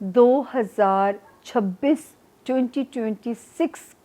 2026 2026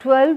12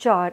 4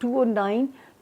2009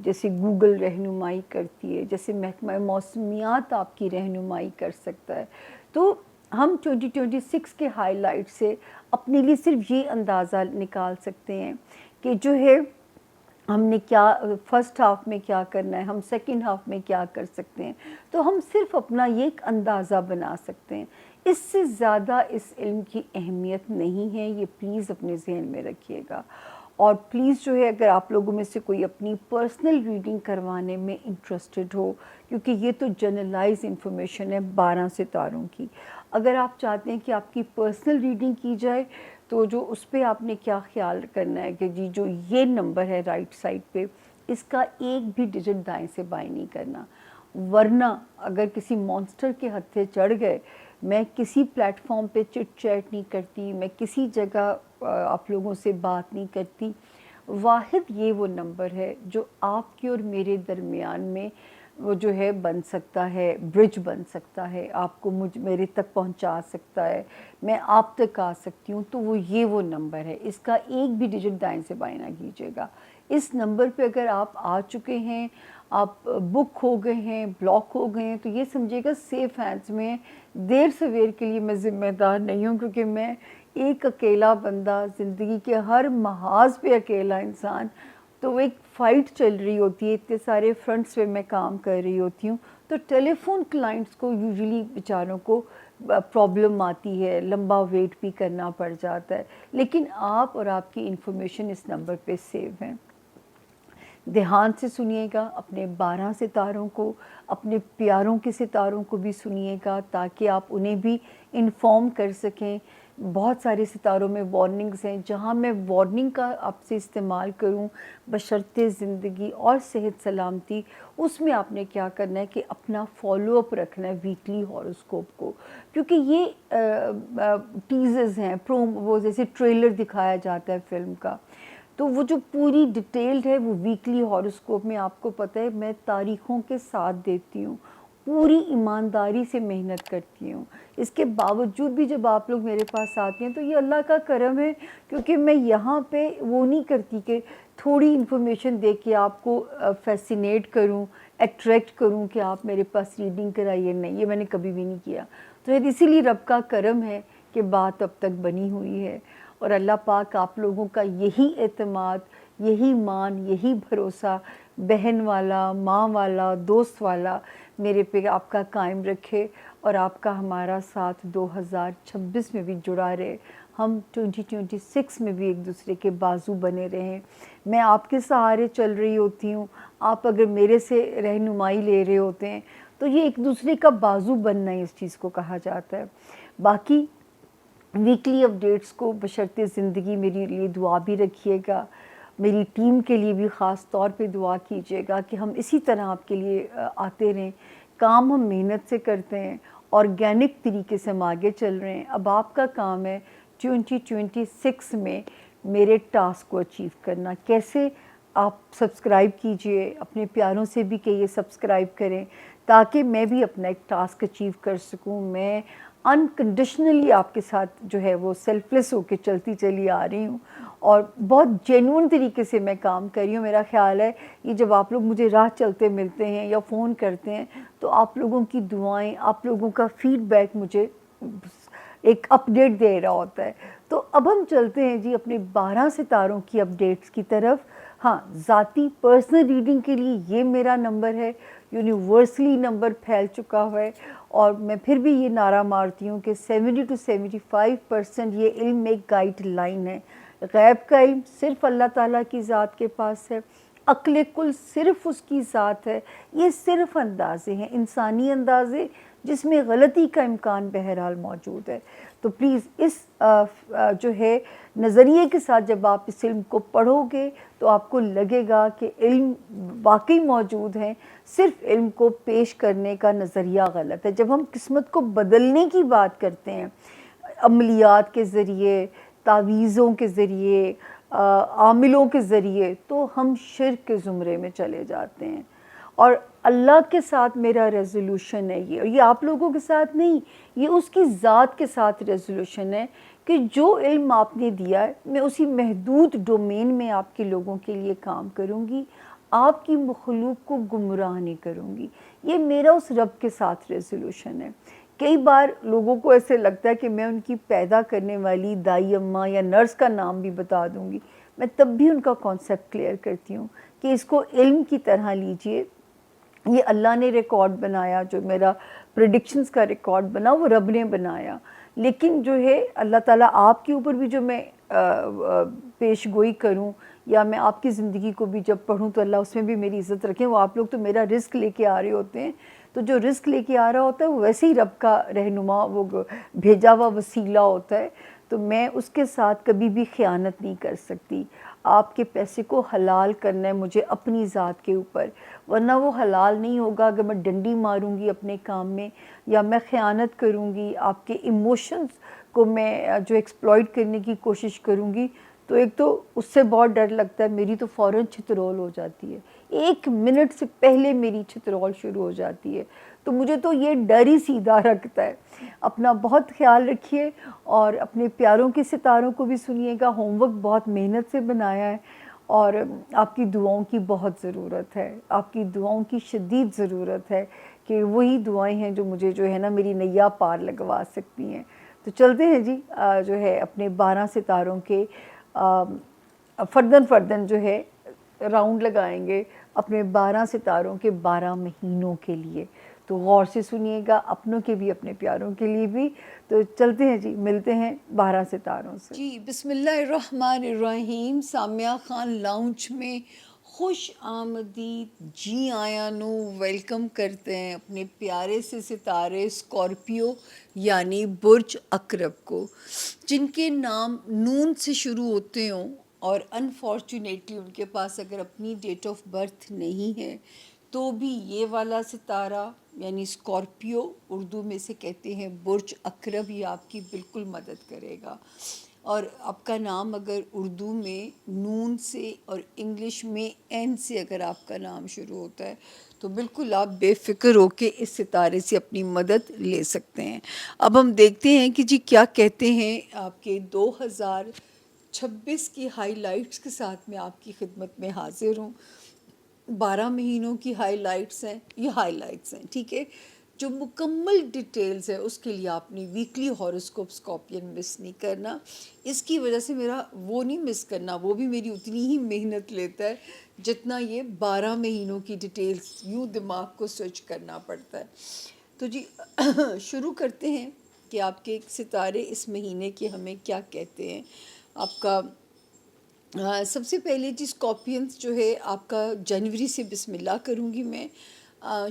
جیسے گوگل رہنمائی کرتی ہے، جیسے محکمہ موسمیات آپ کی رہنمائی کر سکتا ہے. تو ہم 2026 کے ہائی لائٹ سے اپنے لیے صرف یہ اندازہ نکال سکتے ہیں کہ جو ہے ہم نے کیا فرسٹ ہاف میں کیا کرنا ہے، ہم سیکنڈ ہاف میں کیا کر سکتے ہیں. تو ہم صرف اپنا یہ ایک اندازہ بنا سکتے ہیں. اس سے زیادہ اس علم کی اہمیت نہیں ہے، یہ پلیز اپنے ذہن میں رکھیے گا. اور پلیز جو ہے اگر آپ لوگوں میں سے کوئی اپنی پرسنل ریڈنگ کروانے میں انٹرسٹڈ ہو، کیونکہ یہ تو جنرلائز انفارمیشن ہے 12 ستاروں کی، اگر آپ چاہتے ہیں کہ آپ کی پرسنل ریڈنگ کی جائے تو جو اس پہ آپ نے کیا خیال کرنا ہے کہ جی جو یہ نمبر ہے رائٹ سائڈ پہ، اس کا ایک بھی ڈیجٹ دائیں سے بائیں نہیں کرنا. ورنہ اگر کسی مونسٹر کے ہتھے چڑھ گئے، میں کسی پلیٹ فارم پہ چٹ چیٹ نہیں کرتی، میں کسی جگہ آپ لوگوں سے بات نہیں کرتی. واحد یہ وہ نمبر ہے جو آپ کے اور میرے درمیان میں وہ جو ہے بن سکتا ہے، برج بن سکتا ہے، آپ کو میرے تک پہنچا سکتا ہے، میں آپ تک آ سکتی ہوں. تو وہ نمبر ہے، اس کا ایک بھی ڈیجٹ دائیں سے بائیں نہ کیجیے گا. اس نمبر پہ اگر آپ آ چکے ہیں، آپ بک ہو گئے ہیں، بلاک ہو گئے ہیں، تو یہ سمجھیے گا سیف ہینڈز میں ہیں. دیر سویر کے لیے میں ذمہ دار نہیں ہوں، کیونکہ میں ایک اکیلا بندہ، زندگی کے ہر محاذ پہ اکیلا انسان. تو ایک فائٹ چل رہی ہوتی ہے، اتنے سارے فرنٹس پہ میں کام کر رہی ہوتی ہوں. تو ٹیلی فون کلائنٹس کو یوزلی بیچاروں کو پرابلم آتی ہے، لمبا ویٹ بھی کرنا پڑ جاتا ہے. لیکن آپ اور آپ کی انفارمیشن اس نمبر پہ سیو ہیں. دھیان سے سنیے گا، اپنے 12 ستاروں کو، اپنے پیاروں کے ستاروں کو بھی سنیے گا تاکہ آپ انہیں بھی انفارم کر سکیں. بہت سارے ستاروں میں وارننگز ہیں، جہاں میں وارننگ کا آپ سے استعمال کروں بشرط زندگی اور صحت سلامتی، اس میں آپ نے کیا کرنا ہے کہ اپنا فالو اپ رکھنا ہے ویکلی ہاروسکوپ کو. کیونکہ یہ ٹیزرز ہیں، وہ جیسے ٹریلر دکھایا جاتا ہے فلم کا، تو وہ جو پوری ڈیٹیلڈ ہے وہ ویکلی ہاروسکوپ میں آپ کو پتہ ہے میں تاریخوں کے ساتھ دیتی ہوں، پوری ایمانداری سے محنت کرتی ہوں. اس کے باوجود بھی جب آپ لوگ میرے پاس آتے ہیں تو یہ اللہ کا کرم ہے، کیونکہ میں یہاں پہ وہ نہیں کرتی کہ تھوڑی انفارمیشن دے کے آپ کو فیسینیٹ کروں، اٹریکٹ کروں کہ آپ میرے پاس ریڈنگ کرائیے. نہیں، یہ میں نے کبھی بھی نہیں کیا. تو اسی لیے رب کا کرم ہے کہ بات اب تک بنی ہوئی ہے. اور اللہ پاک آپ لوگوں کا یہی اعتماد، یہی مان، یہی بھروسہ بہن والا، ماں والا، دوست والا میرے پہ آپ کا قائم رکھے، اور آپ کا ہمارا ساتھ 2026 میں بھی جڑا رہے، ہم 2026 میں بھی ایک دوسرے کے بازو بنے رہیں. میں آپ کے سہارے چل رہی ہوتی ہوں، آپ اگر میرے سے رہنمائی لے رہے ہوتے ہیں تو یہ ایک دوسرے کا بازو بننا ہے، اس چیز کو کہا جاتا ہے. باقی ویکلی اپڈیٹس کو بشرط زندگی میری لیے دعا بھی رکھیے گا، میری ٹیم کے لیے بھی خاص طور پہ دعا کیجیے گا کہ ہم اسی طرح آپ کے لیے آتے رہیں. کام ہم محنت سے کرتے ہیں، آرگینک طریقے سے ہم آگے چل رہے ہیں. اب آپ کا کام ہے 2026 میں میرے ٹاسک کو اچیو کرنا. کیسے؟ آپ سبسکرائب کیجئے، اپنے پیاروں سے بھی کہیے سبسکرائب کریں تاکہ میں بھی اپنا ایک ٹاسک اچیو کر سکوں. میں انکنڈیشنلی آپ کے ساتھ جو ہے وہ سیلف لیس ہو کے چلتی چلی آ رہی ہوں، اور بہت جینون طریقے سے میں کام کر رہی ہوں. میرا خیال ہے یہ جب آپ لوگ مجھے راہ چلتے ملتے ہیں یا فون کرتے ہیں تو آپ لوگوں کی دعائیں، آپ لوگوں کا فیڈ بیک مجھے ایک اپڈیٹ دے رہا ہوتا ہے. تو اب ہم چلتے ہیں جی اپنے 12 ستاروں کی اپڈیٹس کی طرف. ہاں، ذاتی پرسنل ریڈنگ کے لیے یہ میرا نمبر ہے، یونیورسلی نمبر پھیل چکا ہوا ہے. اور میں پھر بھی یہ نعرہ مارتی ہوں کہ 70 to 75% یہ علم ایک گائیڈ لائن ہے. غیب کا علم صرف اللہ تعالیٰ کی ذات کے پاس ہے، عقل کل صرف اس کی ذات ہے. یہ صرف اندازے ہیں، انسانی اندازے جس میں غلطی کا امکان بہرحال موجود ہے. تو پلیز اس جو ہے نظریے کے ساتھ جب آپ اس علم کو پڑھو گے تو آپ کو لگے گا کہ علم واقعی موجود ہے، صرف علم کو پیش کرنے کا نظریہ غلط ہے. جب ہم قسمت کو بدلنے کی بات کرتے ہیں عملیات کے ذریعے، تعویذوں کے ذریعے، عاملوں کے ذریعے، تو ہم شرک کے زمرے میں چلے جاتے ہیں. اور اللہ کے ساتھ میرا ریزولوشن ہے یہ، اور یہ آپ لوگوں کے ساتھ نہیں، یہ اس کی ذات کے ساتھ ریزولوشن ہے کہ جو علم آپ نے دیا ہے میں اسی محدود ڈومین میں آپ کے لوگوں کے لیے کام کروں گی. آپ کی مخلوق کو گمراہ نہیں کروں گی. یہ میرا اس رب کے ساتھ ریزولوشن ہے. کئی بار لوگوں کو ایسے لگتا ہے کہ میں ان کی پیدا کرنے والی دائی اماں یا نرس کا نام بھی بتا دوں گی. میں تب بھی ان کا کانسیپٹ کلیئر کرتی ہوں کہ اس کو علم کی طرح لیجئے. یہ اللہ نے ریکارڈ بنایا، جو میرا پریڈکشنز کا ریکارڈ بنا وہ رب نے بنایا. لیکن جو ہے اللہ تعالیٰ آپ کے اوپر بھی جو میں پیش گوئی کروں یا میں آپ کی زندگی کو بھی جب پڑھوں تو اللہ اس میں بھی میری عزت رکھیں. وہ آپ لوگ تو میرا رزق لے کے آ رہے ہوتے ہیں، تو جو رزق لے کے آ رہا ہوتا ہے وہ ویسے ہی رب کا رہنما، وہ بھیجا ہوا وسیلہ ہوتا ہے. تو میں اس کے ساتھ کبھی بھی خیانت نہیں کر سکتی. آپ کے پیسے کو حلال کرنا ہے مجھے اپنی ذات کے اوپر، ورنہ وہ حلال نہیں ہوگا اگر میں ڈنڈی ماروں گی اپنے کام میں یا میں خیانت کروں گی، آپ کے ایموشنز کو میں جو ایکسپلائٹ کرنے کی کوشش کروں گی. تو ایک تو اس سے بہت ڈر لگتا ہے، میری تو فوراً چھترول ہو جاتی ہے، 1 منٹ سے پہلے میری چھترول شروع ہو جاتی ہے. تو مجھے تو یہ ڈر ہی سیدھا رکھتا ہے. اپنا بہت خیال رکھیے اور اپنے پیاروں کے ستاروں کو بھی سنیے گا. ہوم ورک بہت محنت سے بنایا ہے اور آپ کی دعاؤں کی بہت ضرورت ہے، آپ کی دعاؤں کی شدید ضرورت ہے کہ وہی دعائیں ہیں جو مجھے جو ہے نا میری نیا پار لگوا سکتی ہیں. تو چلتے ہیں جی جو ہے اپنے 12 ستاروں کے فردن جو ہے راؤنڈ لگائیں گے اپنے 12 ستاروں کے 12 مہینوں کے لیے. تو غور سے سنیے گا، اپنوں کے بھی اپنے پیاروں کے لیے بھی. تو چلتے ہیں جی، ملتے ہیں 12 ستاروں سے. جی بسم اللہ الرحمن الرحیم. سامیہ خان لاؤنج میں خوش آمدید، جی آیا نو ویلکم کرتے ہیں اپنے پیارے سے ستارے اسکارپیو یعنی برج اقرب کو، جن کے نام نون سے شروع ہوتے ہوں اور انفارچونیٹلی ان کے پاس اگر اپنی ڈیٹ آف برتھ نہیں ہے تو بھی یہ والا ستارہ یعنی اسکارپیو، اردو میں سے کہتے ہیں برج اقرب، یہ آپ کی بالکل مدد کرے گا. اور آپ کا نام اگر اردو میں نون سے اور انگلش میں این سے اگر آپ کا نام شروع ہوتا ہے تو بالکل آپ بے فکر ہو کے اس ستارے سے اپنی مدد لے سکتے ہیں. اب ہم دیکھتے ہیں کہ جی کیا کہتے ہیں آپ کے 2026 کی ہائی لائٹس کے ساتھ میں آپ کی خدمت میں حاضر ہوں. 12 مہینوں کی ہائی لائٹس ہیں، یہ ہائی لائٹس ہیں، ٹھیک ہے. جو مکمل ڈیٹیلز ہے اس کے لیے آپ نے ویکلی ہاروسکوپ اسکارپین مس نہیں کرنا. اس کی وجہ سے میرا وہ نہیں مس کرنا، وہ بھی میری اتنی ہی محنت لیتا ہے جتنا یہ 12 مہینوں کی ڈیٹیلز یوں دماغ کو سوئچ کرنا پڑتا ہے. تو جی شروع کرتے ہیں کہ آپ کے ستارے اس مہینے کے ہمیں کیا کہتے ہیں. آپ کا سب سے پہلے جی اسکارپینس جو ہے آپ کا جنوری سے بسم اللہ کروں گی میں.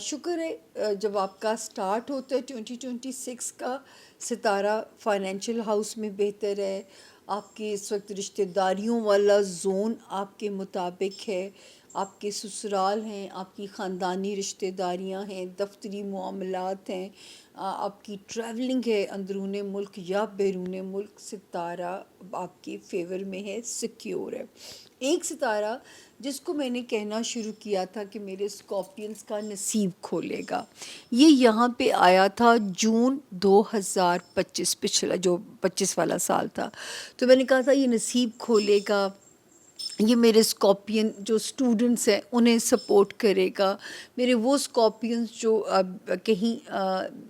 شکر ہے جب آپ کا سٹارٹ ہوتا ہے 2026 کا ستارہ فائنینشیل ہاؤس میں بہتر ہے. آپ کے اس وقت رشتہ داریوں والا زون آپ کے مطابق ہے، آپ کے سسرال ہیں، آپ کی خاندانی رشتہ داریاں ہیں، دفتری معاملات ہیں، آپ کی ٹریولنگ ہے اندرون ملک یا بیرون ملک. ستارہ آپ کے فیور میں ہے، سیکیور ہے. ایک ستارہ جس کو میں نے کہنا شروع کیا تھا کہ میرے اسکارپینس کا نصیب کھولے گا، یہ یہاں پہ آیا تھا جون 2025، پچھلا جو 25 والا سال تھا. تو میں نے کہا تھا یہ نصیب کھولے گا، یہ میرے اسکارپین جو اسٹوڈنٹس ہیں انہیں سپورٹ کرے گا. میرے وہ اسکارپینس جو کہیں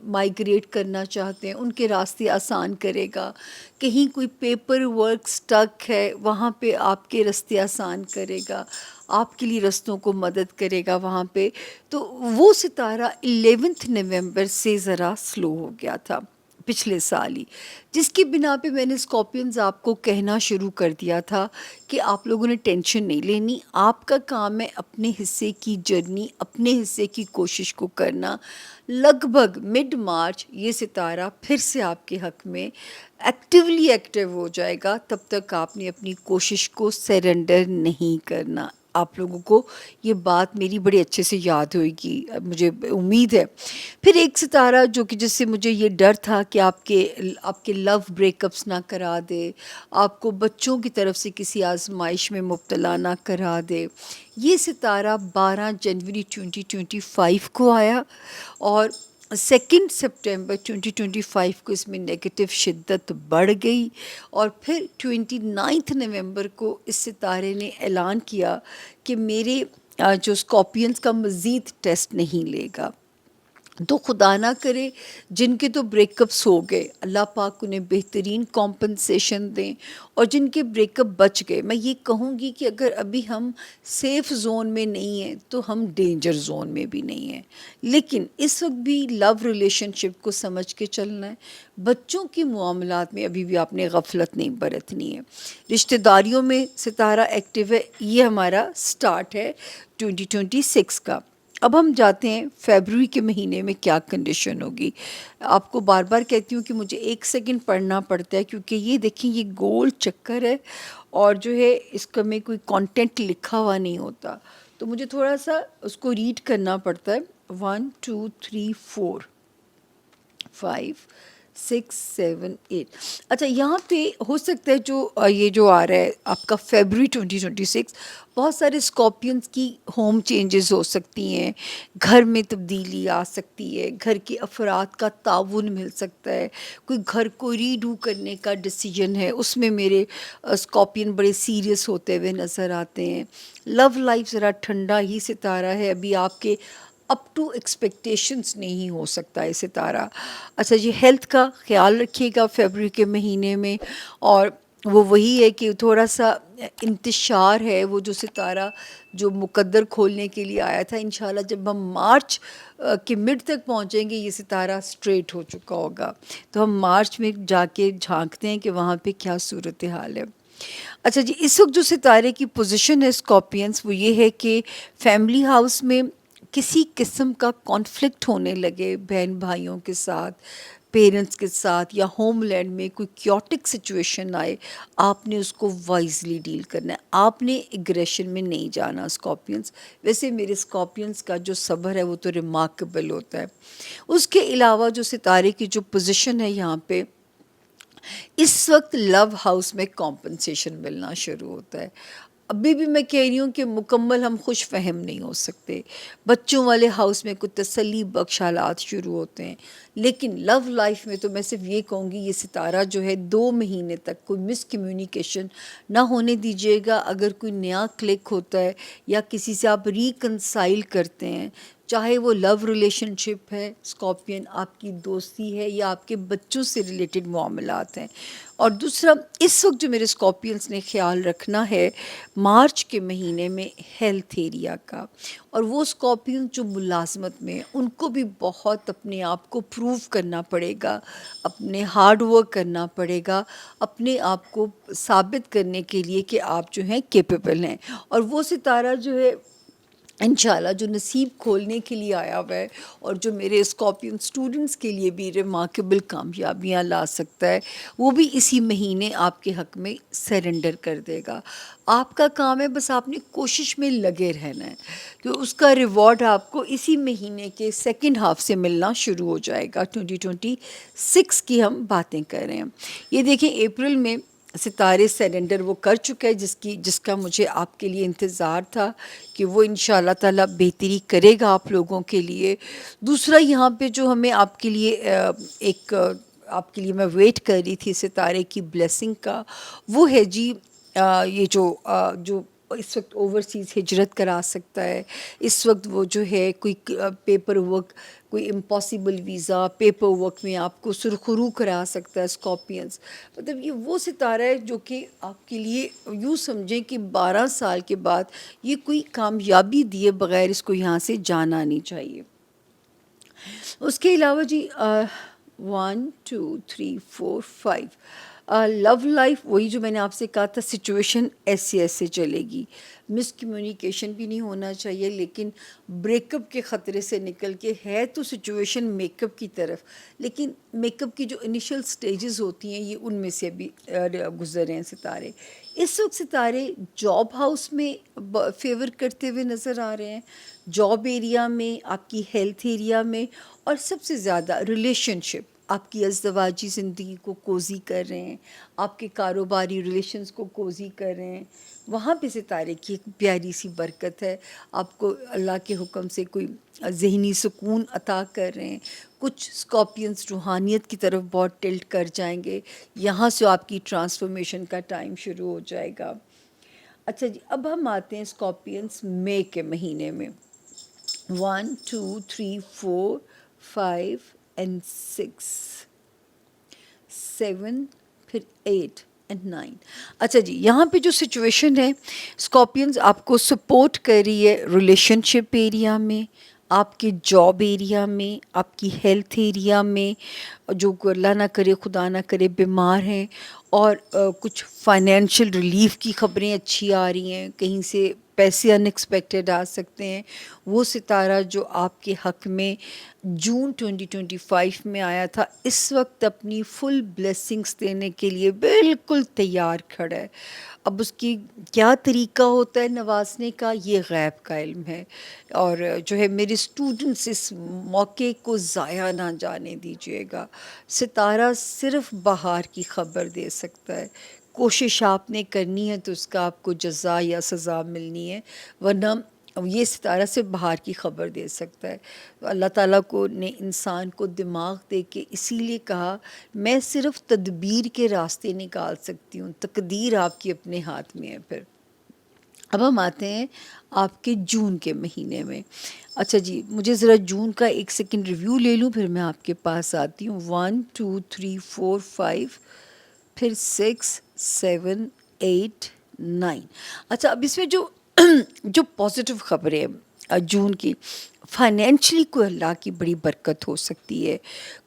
مائیگریٹ کرنا چاہتے ہیں ان کے راستے آسان کرے گا. کہیں کوئی پیپر ورک سٹک ہے وہاں پہ آپ کے راستے آسان کرے گا، آپ کے لیے رستوں کو مدد کرے گا وہاں پہ. تو وہ ستارہ 11 نومبر سے ذرا سلو ہو گیا تھا پچھلے سال ہی، جس کی بنا پہ میں نے اسکارپینز آپ کو کہنا شروع کر دیا تھا کہ آپ لوگوں نے ٹینشن نہیں لینی. آپ کا کام ہے اپنے حصے کی جرنی، اپنے حصے کی کوشش کو کرنا. لگ بھگ مڈ مارچ یہ ستارہ پھر سے آپ کے حق میں ایکٹیو ہو جائے گا. تب تک آپ نے اپنی کوشش کو سرنڈر نہیں کرنا. آپ لوگوں کو یہ بات میری بڑی اچھے سے یاد ہوئے گی، مجھے امید ہے. پھر ایک ستارہ جو کہ جس سے مجھے یہ ڈر تھا کہ آپ کے لو بریک اپس نہ کرا دے، آپ کو بچوں کی طرف سے کسی آزمائش میں مبتلا نہ کرا دے، یہ ستارہ 12 جنوری 2025 کو آیا اور 2 سپٹمبر 2025 کو اس میں نیگیٹو شدت بڑھ گئی. اور پھر 29 نومبر کو اس ستارے نے اعلان کیا کہ میرے جو اسکارپینس کا مزید ٹیسٹ نہیں لے گا. تو خدا نہ کرے جن کے تو بریک اپس ہو گئے، اللہ پاک انہیں بہترین کمپنسیشن دیں، اور جن کے بریک اپ بچ گئے، میں یہ کہوں گی کہ اگر ابھی ہم سیف زون میں نہیں ہیں تو ہم ڈینجر زون میں بھی نہیں ہیں. لیکن اس وقت بھی لو ریلیشن شپ کو سمجھ کے چلنا ہے. بچوں کی معاملات میں ابھی بھی آپ نے غفلت نہیں برتنی ہے. رشتہ داریوں میں ستارہ ایکٹیو ہے، یہ ہمارا سٹارٹ ہے 2026 کا. اب ہم جاتے ہیں فیبروری کے مہینے میں کیا کنڈیشن ہوگی. آپ کو بار بار کہتی ہوں کہ مجھے 1 سیکنڈ پڑھنا پڑتا ہے، کیونکہ یہ دیکھیں یہ گول چکر ہے، اور جو ہے اس کا میں کوئی کانٹینٹ لکھا ہوا نہیں ہوتا، تو مجھے تھوڑا سا اس کو ریڈ کرنا پڑتا ہے. 1 2 3 4 5 6 7 8. اچھا یہاں پہ ہو سکتا ہے جو یہ جو آ رہا ہے آپ کا فیبروری 2026، بہت سارے اسکارپینس کی ہوم چینجز ہو سکتی ہیں، گھر میں تبدیلی آ سکتی ہے، گھر کے افراد کا تعاون مل سکتا ہے، کوئی گھر کو ریڈو کرنے کا ڈیسیجن ہے، اس میں میرے اسکارپین بڑے سیریس ہوتے ہوئے نظر آتے ہیں. لو لائف ذرا ٹھنڈا ہی ستارہ ہے، ابھی آپ کے اپ ٹو ایکسپیکٹیشنس نہیں ہو سکتا ہے ستارہ. اچھا جی، ہیلتھ کا خیال رکھیے گا فیبروری کے مہینے میں، اور وہ وہی ہے کہ تھوڑا سا انتشار ہے، وہ جو ستارہ جو مقدر کھولنے کے لیے آیا تھا، انشاءاللہ جب ہم مارچ کے مڈ تک پہنچیں گے یہ ستارہ سٹریٹ ہو چکا ہوگا. تو ہم مارچ میں جا کے جھانکتے ہیں کہ وہاں پہ کیا صورتحال ہے. اچھا جی، اس وقت جو ستارے کی پوزیشن ہے اسکارپینس، وہ یہ ہے کہ فیملی ہاؤس میں کسی قسم کا کانفلکٹ ہونے لگے بہن بھائیوں کے ساتھ، پیرنٹس کے ساتھ، یا ہوم لینڈ میں کوئی کیوٹک سچویشن آئے، آپ نے اس کو وائزلی ڈیل کرنا ہے. آپ نے ایگریشن میں نہیں جانا اسکارپینس. ویسے میرے اسکارپینس کا جو صبر ہے وہ تو ریمارکیبل ہوتا ہے. اس کے علاوہ جو ستارے کی جو پوزیشن ہے یہاں پہ، اس وقت لو ہاؤس میں کمپنسیشن ملنا شروع ہوتا ہے. ابھی بھی میں کہہ رہی ہوں کہ مکمل ہم خوش فہم نہیں ہو سکتے. بچوں والے ہاؤس میں کچھ تسلی بخش حالات شروع ہوتے ہیں، لیکن لو لائف میں تو میں صرف یہ کہوں گی یہ ستارہ جو ہے 2 مہینے تک کوئی مس کمیونیکیشن نہ ہونے دیجیے گا. اگر کوئی نیا کلک ہوتا ہے یا کسی سے آپ ریکنسائل کرتے ہیں، چاہے وہ لو ریلیشن شپ ہے، اسکارپین آپ کی دوستی ہے، یا آپ کے بچوں سے ریلیٹڈ معاملات ہیں. اور دوسرا اس وقت جو میرے اسکارپینس نے خیال رکھنا ہے مارچ کے مہینے میں ہیلتھ ایریا کا. اور وہ اسکارپین جو ملازمت میں، ان کو بھی بہت اپنے آپ کو پروو کرنا پڑے گا، اپنے ہارڈ ورک کرنا پڑے گا، اپنے آپ کو ثابت کرنے کے لیے کہ آپ جو ہیں کیپیبل ہیں. اور وہ ستارہ جو ہے انشاءاللہ جو نصیب کھولنے کے لیے آیا ہوا ہے، اور جو میرے اسکارپین اسٹوڈنٹس کے لیے بھی ریمارکیبل کامیابیاں لا سکتا ہے، وہ بھی اسی مہینے آپ کے حق میں سرنڈر کر دے گا. آپ کا کام ہے بس آپ نے کوشش میں لگے رہنا ہے، تو اس کا ریوارڈ آپ کو اسی مہینے کے سیکنڈ ہاف سے ملنا شروع ہو جائے گا. 2026 کی ہم باتیں کر رہے ہیں. یہ دیکھیں اپریل میں ستارے سرنڈر وہ کر چکا ہے، جس کا مجھے آپ کے لیے انتظار تھا کہ وہ انشاءاللہ تعالیٰ بہتری کرے گا آپ لوگوں کے لیے. دوسرا یہاں پہ جو ہمیں آپ کے لیے آپ کے لیے میں ویٹ کر رہی تھی ستارے کی بلیسنگ کا، وہ ہے جی یہ جو اس وقت اوورسیز ہجرت کرا سکتا ہے. اس وقت وہ جو ہے کوئی پیپر ورک، کوئی امپاسبل ویزا پیپر ورک میں آپ کو سرخرو کرا سکتا ہے اسکارپینس. مطلب یہ وہ ستارہ ہے جو کہ آپ کے لیے یوں سمجھیں کہ 12 سال کے بعد یہ کوئی کامیابی دیے بغیر اس کو یہاں سے جانا نہیں چاہیے. اس کے علاوہ جی 1 2 3 4 5 لو لائف، وہی جو میں نے آپ سے کہا تھا سچویشن ایسے چلے گی. مس کمیونیکیشن بھی نہیں ہونا چاہیے، لیکن بریک اپ کے خطرے سے نکل کے ہے تو سچویشن میک اپ کی طرف، لیکن میک اپ کی جو انیشل سٹیجز ہوتی ہیں یہ ان میں سے بھی گزر رہے ہیں ستارے. اس وقت ستارے جاب ہاؤس میں فیور کرتے ہوئے نظر آ رہے ہیں، جاب ایریا میں، آپ کی ہیلتھ ایریا میں، اور سب سے زیادہ ریلیشن شپ، آپ کی ازدواجی زندگی کو کوزی کر رہے ہیں، آپ کے کاروباری ریلیشنز کو کوزی کر رہے ہیں. وہاں پہ ستارے کی ایک پیاری سی برکت ہے، آپ کو اللہ کے حکم سے کوئی ذہنی سکون عطا کر رہے ہیں. کچھ اسکارپینس روحانیت کی طرف بہت ٹلٹ کر جائیں گے، یہاں سے آپ کی ٹرانسفارمیشن کا ٹائم شروع ہو جائے گا. اچھا جی، اب ہم آتے ہیں اسکارپینس مئی کے مہینے میں. 1 2 3 4 5 اینڈ 6 7 پھر 8 اینڈ 9. اچھا جی، یہاں پہ جو سچویشن ہے، اسکارپینز آپ کو سپورٹ کر رہی ہے ریلیشن شپ ایریا میں، آپ کے جاب ایریا میں، آپ کی ہیلتھ ایریا میں، جو کوئی اللہ نہ کرے خدا نہ کرے بیمار ہیں، اور کچھ فائنینشیل ریلیف کی خبریں اچھی آ رہی ہیں، کہیں سے پیسے ان ایکسپیکٹڈ آ سکتے ہیں. وہ ستارہ جو آپ کے حق میں جون 2025 میں آیا تھا، اس وقت اپنی فل بلیسنگز دینے کے لیے بالکل تیار کھڑا ہے. اب اس کی کیا طریقہ ہوتا ہے نوازنے کا، یہ غیب کا علم ہے. اور جو ہے میرے اسٹوڈنٹس اس موقع کو ضائع نہ جانے دیجیے گا. ستارہ صرف بہار کی خبر دے سکتا ہے. کوشش آپ نے کرنی ہے تو اس کا آپ کو جزا یا سزا ملنی ہے، ورنہ یہ ستارہ سے بہار کی خبر دے سکتا ہے. اللہ تعالیٰ کو نے انسان کو دماغ دے کے اسی لیے کہا، میں صرف تدبیر کے راستے نکال سکتی ہوں، تقدیر آپ کی اپنے ہاتھ میں ہے. پھر اب ہم آتے ہیں آپ کے جون کے مہینے میں. اچھا جی، مجھے ذرا جون کا ایک سیکنڈ ریویو لے لوں، پھر میں آپ کے پاس آتی ہوں. 1 2 3 4 5 پھر 6 7 8 9. اچھا، اب اس میں جو پازیٹیو خبریں جون کی، فائنینشلی کوئی اللہ کی بڑی برکت ہو سکتی ہے،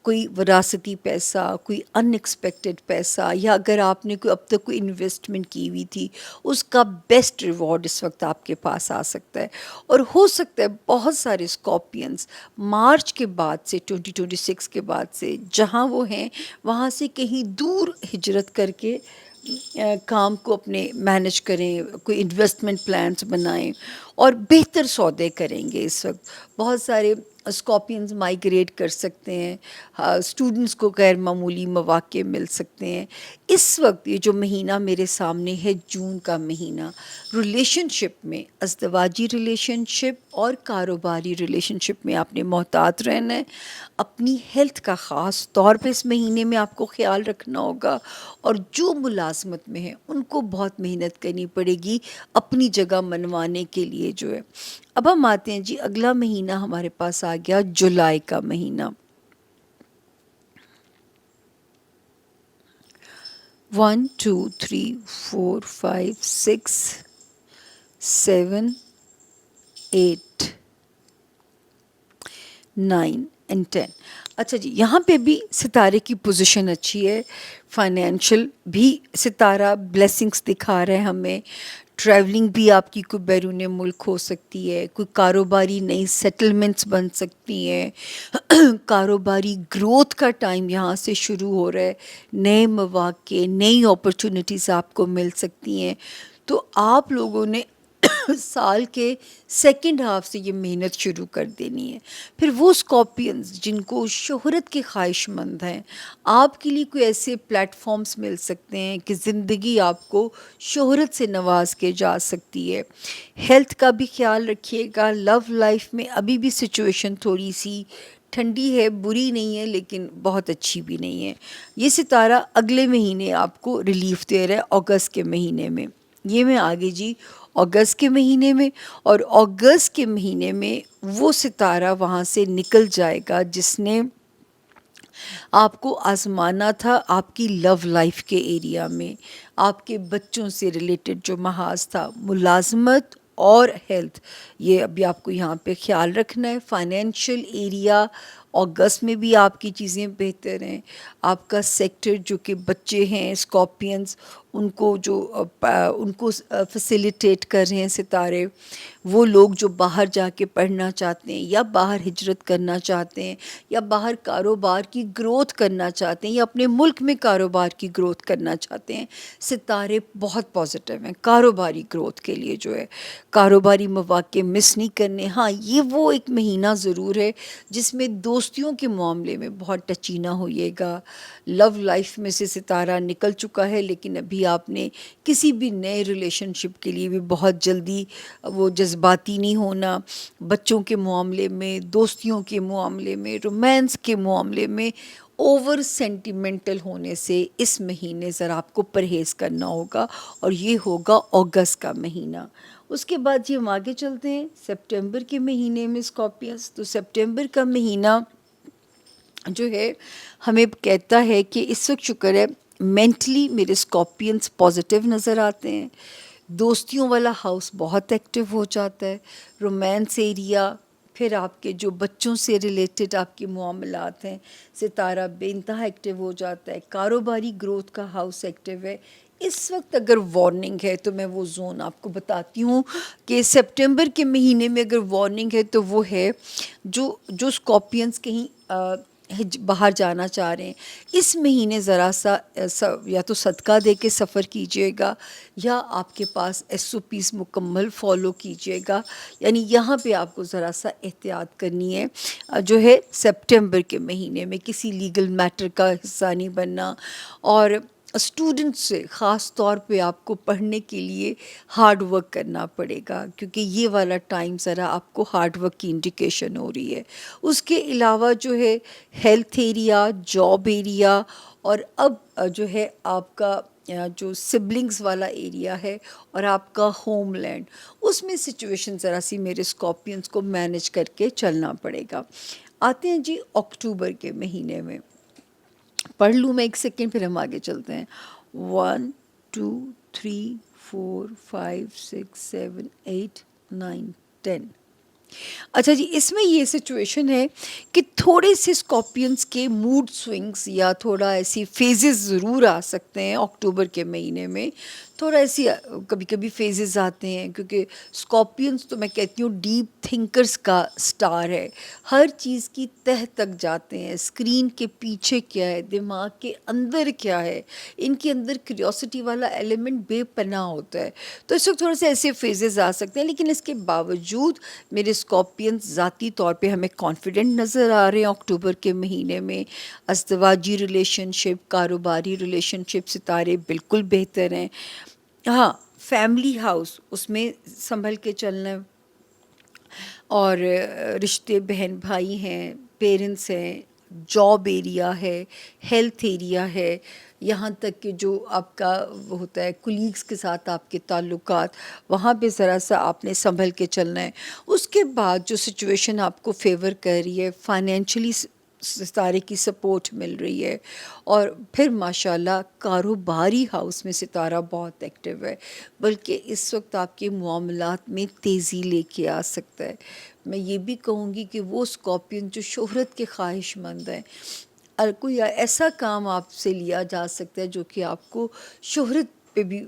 کوئی وراثتی پیسہ، کوئی ان ایکسپیکٹڈ پیسہ، یا اگر آپ نے کوئی اب تک کوئی انویسٹمنٹ کی ہوئی تھی اس کا بیسٹ ریوارڈ اس وقت آپ کے پاس آ سکتا ہے. اور ہو سکتا ہے بہت سارے اسکارپینس مارچ کے بعد سے 2026 کے بعد سے جہاں وہ ہیں وہاں سے کہیں دور ہجرت کر کے کام کو اپنے مینج کریں، کوئی انویسٹمنٹ پلانس بنائیں اور بہتر سودے کریں گے. اس وقت بہت سارے اسکارپینز مائیگریٹ کر سکتے ہیں، اسٹوڈنٹس کو غیر معمولی مواقع مل سکتے ہیں. اس وقت یہ جو مہینہ میرے سامنے ہے جون کا مہینہ، ریلیشن شپ میں، ازدواجی ریلیشن شپ اور کاروباری ریلیشن شپ میں آپ نے محتاط رہنا ہے. اپنی ہیلتھ کا خاص طور پہ اس مہینے میں آپ کو خیال رکھنا ہوگا، اور جو ملازمت میں ہیں ان کو بہت محنت کرنی پڑے گی اپنی جگہ منوانے کے لیے جو ہے. اب ہم آتے ہیں جی، اگلا مہینہ ہمارے پاس آ گیا جولائی کا مہینہ. 1 2 3 4 5 6 7 8 9 اینڈ 10. اچھا جی، یہاں پہ بھی ستارے کی پوزیشن اچھی ہے، فائنینشیل بھی ستارہ بلیسنگس دکھا رہے ہیں ہمیں. ٹریولنگ بھی آپ کی کوئی بیرون ملک ہو سکتی ہے، کوئی کاروباری نئی سیٹلمنٹس بن سکتی ہیں، کاروباری گروتھ کا ٹائم یہاں سے شروع ہو رہا ہے، نئے مواقع، نئی اپرچونٹیز آپ کو مل سکتی ہیں. تو آپ لوگوں نے سال کے سیکنڈ ہاف سے یہ محنت شروع کر دینی ہے. پھر وہ اسکارپینز جن کو شہرت کے خواہش مند ہیں، آپ کے لیے کوئی ایسے پلیٹ فارمز مل سکتے ہیں کہ زندگی آپ کو شہرت سے نواز کے جا سکتی ہے. ہیلتھ کا بھی خیال رکھیے گا. لو لائف میں ابھی بھی سچویشن تھوڑی سی ٹھنڈی ہے، بری نہیں ہے لیکن بہت اچھی بھی نہیں ہے. یہ ستارہ اگلے مہینے آپ کو ریلیف دے رہا ہے، اگست کے مہینے میں. یہ میں آگے جی اگست کے مہینے میں، اور اگست کے مہینے میں وہ ستارہ وہاں سے نکل جائے گا جس نے آپ کو آزمانا تھا آپ کی لو لائف کے ایریا میں، آپ کے بچوں سے ریلیٹڈ جو محاذ تھا، ملازمت اور ہیلتھ. یہ ابھی آپ کو یہاں پہ خیال رکھنا ہے. فائنینشیل ایریا اگست میں بھی آپ کی چیزیں بہتر ہیں. آپ کا سیکٹر جو کہ بچے ہیں اسکارپینز، ان کو فیسیلیٹیٹ کر رہے ہیں ستارے، وہ لوگ جو باہر جا کے پڑھنا چاہتے ہیں یا باہر ہجرت کرنا چاہتے ہیں یا باہر کاروبار کی گروتھ کرنا چاہتے ہیں یا اپنے ملک میں کاروبار کی گروتھ کرنا چاہتے ہیں، ستارے بہت پازیٹیو ہیں کاروباری گروتھ کے لیے. جو ہے کاروباری مواقع مس نہیں کرنے. ہاں، یہ وہ ایک مہینہ ضرور ہے جس میں دوستیوں کے معاملے میں بہت ٹچی نہ ہوئیے گا. لو لائف میں سے ستارہ نکل چکا ہے، لیکن ابھی آپ نے کسی بھی نئے ریلیشن شپ کے لیے بھی بہت جلدی وہ جذباتی نہیں ہونا. بچوں کے معاملے میں، دوستیوں کے معاملے میں، رومانس کے معاملے میں اوور سینٹیمنٹل ہونے سے اس مہینے ذرا آپ کو پرہیز کرنا ہوگا، اور یہ ہوگا اگست کا مہینہ۔ اس کے بعد ہم آگے چلتے ہیں سپٹمبر کے مہینے میں اسکارپینس۔ تو سپٹمبر کا مہینہ جو ہے ہمیں کہتا ہے کہ اس وقت شکر ہے مینٹلی میرے اسکارپینس پازیٹیو نظر آتے ہیں، دوستیوں والا ہاؤس بہت ایکٹیو ہو جاتا ہے، رومانس ایریا، پھر آپ کے جو بچوں سے ریلیٹڈ آپ کے معاملات ہیں، ستارہ بے انتہا ایکٹیو ہو جاتا ہے، کاروباری گروتھ کا ہاؤس ایکٹیو ہے۔ اس وقت اگر وارننگ ہے تو میں وہ زون آپ کو بتاتی ہوں کہ سپٹمبر کے مہینے میں اگر وارننگ ہے تو وہ ہے جو اسکارپینس کہیں باہر جانا چاہ رہے ہیں، اس مہینے ذرا سا یا تو صدقہ دے کے سفر کیجیے گا، یا آپ کے پاس SOPs مکمل فالو کیجیے گا، یعنی یہاں پہ آپ کو ذرا سا احتیاط کرنی ہے جو ہے سپٹمبر کے مہینے میں، کسی لیگل میٹر کا حصہ نہیں بننا، اور اسٹوڈنٹ سے خاص طور پہ آپ کو پڑھنے کے لیے ہارڈ ورک کرنا پڑے گا، کیونکہ یہ والا ٹائم ذرا آپ کو ہارڈ ورک کی انڈیکیشن ہو رہی ہے۔ اس کے علاوہ جو ہے ہیلتھ ایریا، جاب ایریا، اور اب جو ہے آپ کا جو سبلنگز والا ایریا ہے اور آپ کا ہوم لینڈ، اس میں سچویشن ذرا سی میرے اسکارپینس کو مینج کر کے چلنا پڑے گا۔ آتے ہیں جی اکتوبر کے مہینے میں، پڑھ لوں میں ایک سیکنڈ پھر ہم آگے چلتے ہیں۔ 1 2 3 4 5 6 7 8 9 10۔ اچھا جی، اس میں یہ سچویشن ہے کہ تھوڑے سے اسکارپینس کے موڈ سوئنگس یا تھوڑا ایسی فیزز ضرور آ سکتے ہیں اکتوبر کے مہینے میں، تھوڑا ایسی کبھی کبھی فیزز آتے ہیں، کیونکہ اسکارپینس تو میں کہتی ہوں ڈیپ تھنکرز کا سٹار ہے، ہر چیز کی تہ تک جاتے ہیں، اسکرین کے پیچھے کیا ہے، دماغ کے اندر کیا ہے، ان کے اندر کیوریوسٹی والا ایلیمنٹ بے پناہ ہوتا ہے۔ تو اس وقت تھوڑے سے ایسے فیزز آ سکتے ہیں، لیکن اس کے باوجود میرے اسکارپینس ذاتی طور پہ ہمیں کانفیڈنٹ نظر آ رہے ہیں اکتوبر کے مہینے میں۔ ازدواجی ریلیشن شپ، کاروباری ریلیشن شپ، ستارے بالکل بہتر ہیں۔ ہاں، فیملی ہاؤس اس میں سنبھل کے چلنا ہے، اور رشتے بہن بھائی ہیں، پیرنٹس ہیں، جاب ایریا ہے، ہیلتھ ایریا ہے، یہاں تک کہ جو آپ کا ہوتا ہے کولیگز کے ساتھ آپ کے تعلقات، وہاں پہ ذرا سا آپ نے سنبھل کے چلنا ہے۔ اس کے بعد جو سچویشن آپ کو فیور کر رہی ہے، فائنینشلی ستارے کی سپورٹ مل رہی ہے، اور پھر ماشاءاللہ کاروباری ہاؤس میں ستارہ بہت ایکٹیو ہے، بلکہ اس وقت آپ کے معاملات میں تیزی لے کے آ سکتا ہے۔ میں یہ بھی کہوں گی کہ وہ اسکارپین جو شہرت کے خواہش مند ہیں، کوئی ایسا کام آپ سے لیا جا سکتا ہے جو کہ آپ کو شہرت پہ بھی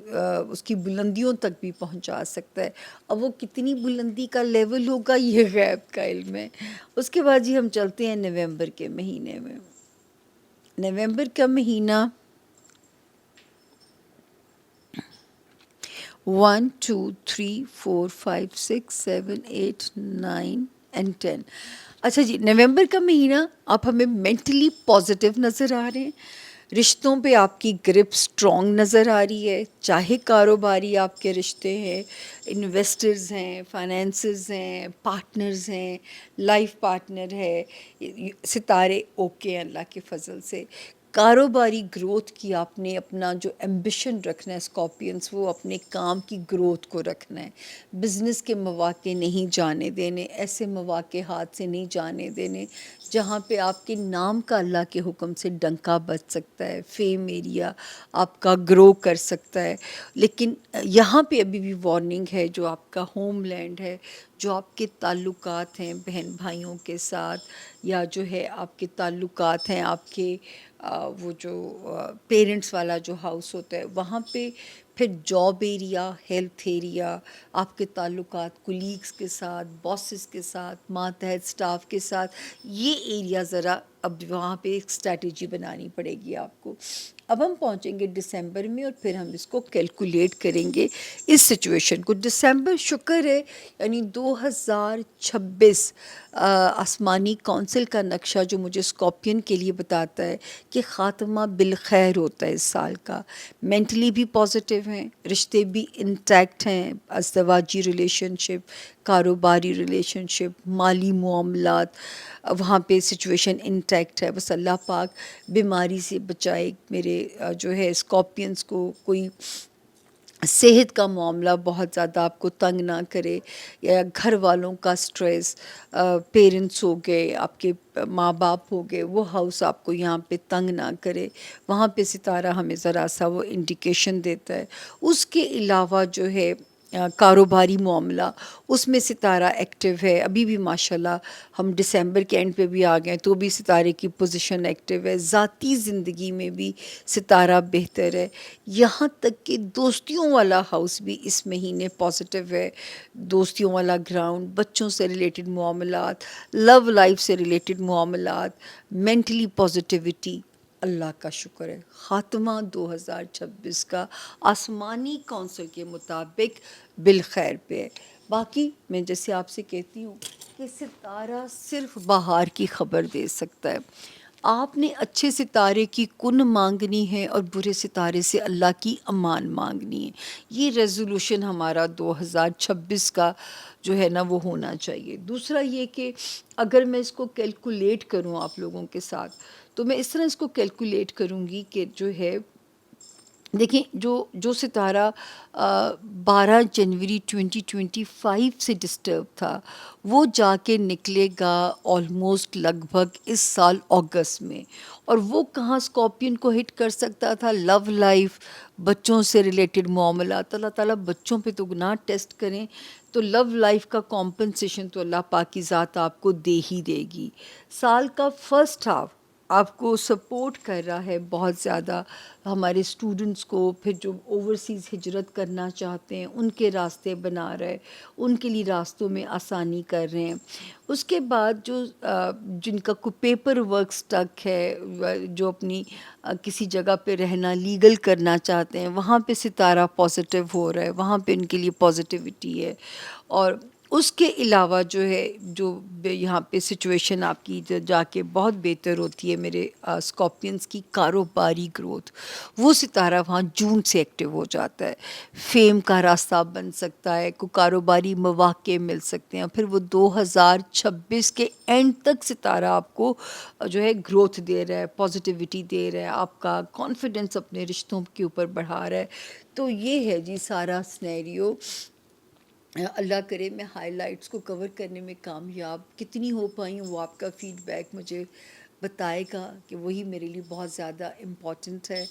اس کی بلندیوں تک بھی پہنچا سکتا ہے۔ اب وہ کتنی بلندی کا لیول ہوگا یہ غیب کا علم ہے۔ اس کے بعد ہم چلتے ہیں نومبر کے مہینے میں۔ نومبر کا مہینہ 1 2 3 4 5 6 7 8 9 and 10۔ اچھا جی، نومبر کا مہینہ آپ ہمیں مینٹلی پازیٹیو نظر آ رہے ہیں، رشتوں پہ آپ کی گرپ سٹرونگ نظر آ رہی ہے، چاہے کاروباری آپ کے رشتے ہیں، انویسٹرز ہیں، فائنینسز ہیں، پارٹنرز ہیں، لائف پارٹنر ہے، ستارے اوکے ہیں اللہ کے فضل سے۔ کاروباری گروتھ کی آپ نے اپنا جو ایمبیشن رکھنا ہے اسکارپینس، وہ اپنے کام کی گروتھ کو رکھنا ہے، بزنس کے مواقع نہیں جانے دینے، ایسے مواقع ہاتھ سے نہیں جانے دینے جہاں پہ آپ کے نام کا اللہ کے حکم سے ڈنکا بج سکتا ہے، فیم ایریا آپ کا گرو کر سکتا ہے۔ لیکن یہاں پہ ابھی بھی وارننگ ہے، جو آپ کا ہوم لینڈ ہے، جو آپ کے تعلقات ہیں بہن بھائیوں کے ساتھ، یا جو ہے آپ کے تعلقات ہیں آپ کے وہ جو پیرنٹس والا جو ہاؤس ہوتا ہے وہاں پہ، پھر جاب ایریا، ہیلتھ ایریا، آپ کے تعلقات کولیگز کے ساتھ، باسز کے ساتھ، ماتحت سٹاف کے ساتھ، یہ ایریا ذرا اب وہاں پہ ایک اسٹریٹجی بنانی پڑے گی آپ کو۔ اب ہم پہنچیں گے دسمبر میں، اور پھر ہم اس کو کیلکولیٹ کریں گے اس سچویشن کو۔ دسمبر شکر ہے، یعنی 2026 آسمانی کونسل کا نقشہ جو مجھے اسکارپین کے لیے بتاتا ہے کہ خاتمہ بالخیر ہوتا ہے اس سال کا، مینٹلی بھی پازیٹیو ہیں، رشتے بھی انٹیکٹ ہیں، ازدواجی ریلیشن شپ، کاروباری ریلیشن شپ، مالی معاملات، وہاں پہ سچویشن انٹیکٹ ہے. بس اللہ پاک بیماری سے بچائے میرے جو ہے اسکارپینس کو، کوئی صحت کا معاملہ بہت زیادہ آپ کو تنگ نہ کرے، یا گھر والوں کا سٹریس، پیرنٹس ہو گئے، آپ کے ماں باپ ہو گئے، وہ ہاؤس آپ کو یہاں پہ تنگ نہ کرے. وہاں پہ ستارہ ہمیں ذرا سا وہ انڈیکیشن دیتا ہے. اس کے علاوہ جو ہے کاروباری معاملہ، اس میں ستارہ ایکٹیو ہے. ابھی بھی ماشاءاللہ ہم دسمبر کے اینڈ پہ بھی آ گئے تو بھی ستارے کی پوزیشن ایکٹیو ہے. ذاتی زندگی میں بھی ستارہ بہتر ہے. یہاں تک کہ دوستیوں والا ہاؤس بھی اس مہینے پازیٹیو ہے. دوستیوں والا گراؤنڈ، بچوں سے ریلیٹڈ معاملات، لو لائف سے ریلیٹڈ معاملات، مینٹلی پازیٹیوٹی. اللہ کا شکر ہے خاتمہ 2026 کا آسمانی کونسل کے مطابق بالخیر پہ ہے. باقی میں جیسے آپ سے کہتی ہوں کہ ستارہ صرف بہار کی خبر دے سکتا ہے. آپ نے اچھے ستارے کی کن مانگنی ہے اور برے ستارے سے اللہ کی امان مانگنی ہے. یہ ریزولوشن ہمارا 2026 کا جو ہے نا وہ ہونا چاہیے. دوسرا یہ کہ اگر میں اس کو کیلکولیٹ کروں آپ لوگوں کے ساتھ، تو میں اس طرح اس کو کیلکولیٹ کروں گی کہ جو ہے دیکھیں جو ستارہ 12 جنوری 2025 سے ڈسٹرب تھا، وہ جا کے نکلے گا آلموسٹ لگ بھگ اس سال اگست میں. اور وہ کہاں اسکارپین کو ہٹ کر سکتا تھا؟ لو لائف، بچوں سے ریلیٹڈ معاملات. اللہ تعالیٰ بچوں پہ تو گناہ ٹیسٹ کریں تو لو لائف کا کمپنسیشن تو اللہ پاک کی ذات آپ کو دے ہی دے گی. سال کا فرسٹ ہاف آپ کو سپورٹ کر رہا ہے بہت زیادہ ہمارے اسٹوڈنٹس کو. پھر جو اوورسیز ہجرت کرنا چاہتے ہیں ان کے راستے بنا رہے، ان کے لیے راستوں میں آسانی کر رہے ہیں. اس کے بعد جو جن کا کوئی پیپر ورک سٹک ہے، جو اپنی کسی جگہ پہ رہنا لیگل کرنا چاہتے ہیں، وہاں پہ ستارہ پازیٹیو ہو رہا ہے، وہاں پہ ان کے لیے پازیٹیوٹی ہے. اور اس کے علاوہ جو ہے جو یہاں پہ سچویشن آپ کی جا کے بہت بہتر ہوتی ہے میرے اسکارپینس کی کاروباری گروتھ. وہ ستارہ وہاں جون سے ایکٹیو ہو جاتا ہے. فیم کا راستہ بن سکتا ہے، کوئی کاروباری مواقع مل سکتے ہیں. پھر وہ 2026 کے اینڈ تک ستارہ آپ کو جو ہے گروتھ دے رہا ہے، پازیٹیوٹی دے رہا ہے، آپ کا کانفیڈنس اپنے رشتوں کے اوپر بڑھا رہا ہے. تو یہ ہے جی سارا سنیریو. اللہ کرے میں ہائی لائٹس کو کور کرنے میں کامیاب کتنی ہو پائی ہوں، وہ آپ کا فیڈ بیک مجھے بتائے گا کہ وہی میرے لیے بہت زیادہ امپورٹنٹ ہے.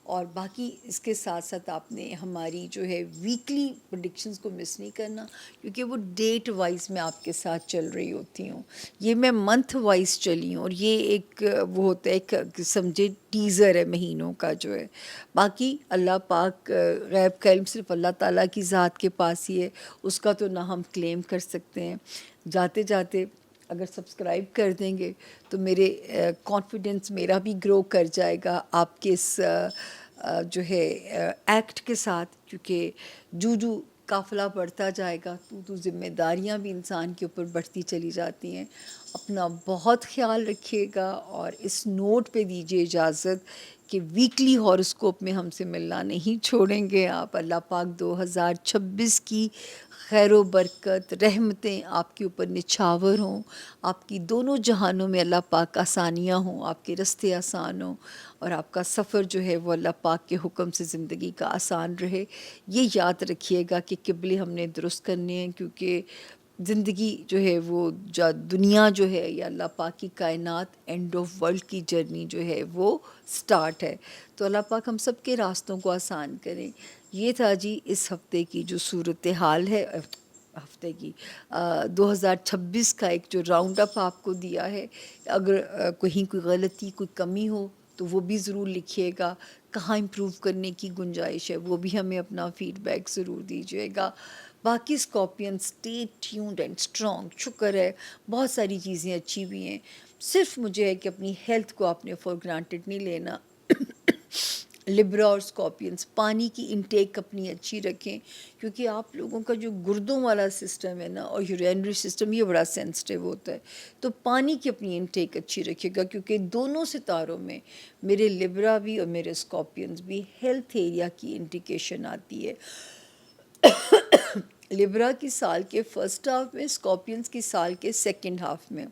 اور باقی اس کے ساتھ ساتھ آپ نے ہماری جو ہے ویکلی پریڈکشنز کو مس نہیں کرنا، کیونکہ وہ ڈیٹ وائز میں آپ کے ساتھ چل رہی ہوتی ہوں. یہ میں منتھ وائز چلی ہوں، اور یہ ایک وہ ہوتا ہے ایک سمجھے ٹیزر ہے مہینوں کا جو ہے. باقی اللہ پاک غیب کا علم صرف اللہ تعالیٰ کی ذات کے پاس ہی ہے، اس کا تو نہ ہم کلیم کر سکتے ہیں. جاتے جاتے اگر سبسکرائب کر دیں گے تو میرے کانفیڈنس میرا بھی گرو کر جائے گا آپ کے اس جو ہے ایکٹ کے ساتھ. کیونکہ جو قافلہ بڑھتا جائے گا تو ذمہ داریاں بھی انسان کے اوپر بڑھتی چلی جاتی ہیں. اپنا بہت خیال رکھیے گا، اور اس نوٹ پہ دیجیے اجازت کہ ویکلی ہاروسکوپ میں ہم سے ملنا نہیں چھوڑیں گے آپ. اللہ پاک 2026 کی خیر و برکت رحمتیں آپ کے اوپر نچھاور ہوں. آپ کی دونوں جہانوں میں اللہ پاک آسانیاں ہوں، آپ کے رستے آسان ہوں، اور آپ کا سفر جو ہے وہ اللہ پاک کے حکم سے زندگی کا آسان رہے. یہ یاد رکھیے گا کہ قبلے ہم نے درست کرنے ہیں، کیونکہ زندگی جو ہے وہ دنیا جو ہے یا اللہ پاک کی کائنات اینڈ آف ورلڈ کی جرنی جو ہے وہ سٹارٹ ہے. تو اللہ پاک ہم سب کے راستوں کو آسان کریں. یہ تھا جی اس ہفتے کی جو صورتحال ہے، ہفتے کی 2026 کا ایک جو راؤنڈ اپ آپ کو دیا ہے. اگر کہیں کوئی غلطی کوئی کمی ہو تو وہ بھی ضرور لکھیے گا. کہاں امپروو کرنے کی گنجائش ہے وہ بھی ہمیں اپنا فیڈ بیک ضرور دیجیے گا. باقی scorpion stay tuned and strong. شکر ہے بہت ساری چیزیں اچھی بھی ہیں. صرف مجھے ہے کہ اپنی ہیلتھ کو آپ نے فار گرانٹیڈ نہیں لینا. لبرا اور اسکارپینس پانی کی انٹیک اپنی اچھی رکھیں، کیونکہ آپ لوگوں کا جو گردوں والا سسٹم ہے نا اور یورینری سسٹم یہ بڑا سینسٹیو ہوتا ہے. تو پانی کی اپنی انٹیک اچھی رکھیے گا، کیونکہ دونوں ستاروں میں میرے لبرا بھی اور میرے اسکارپینس بھی ہیلتھ ایریا کی انڈیکیشن آتی ہے. لبرا کی سال کے فرسٹ ہاف میں، اسکارپینس کی سال کے سیکنڈ ہاف میں.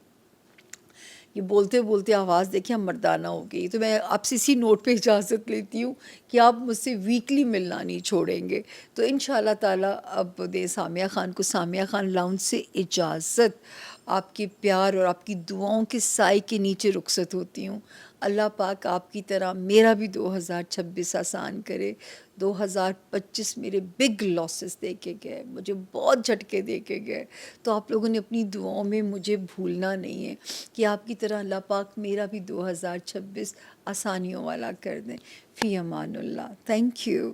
یہ بولتے بولتے آواز دیکھیں مردانہ ہو گئی. تو میں آپ سے اسی نوٹ پہ اجازت لیتی ہوں کہ آپ مجھ سے ویکلی ملنا نہیں چھوڑیں گے. تو ان شاء اللہ تعالیٰ اب دیں سامیہ خان کو سامیہ خان لاؤنج سے اجازت. آپ کے پیار اور آپ کی دعاؤں کے سائے کے نیچے رخصت ہوتی ہوں. اللہ پاک آپ کی طرح میرا بھی 2026 آسان کرے. 2025 میرے بگ لاسز دے کے گئے, مجھے بہت جھٹکے دے کے گئے. تو آپ لوگوں نے اپنی دعاؤں میں مجھے بھولنا نہیں ہے کہ آپ کی طرح اللہ پاک میرا بھی 2026 آسانیوں والا کر دیں. فی امان اللہ. Thank you.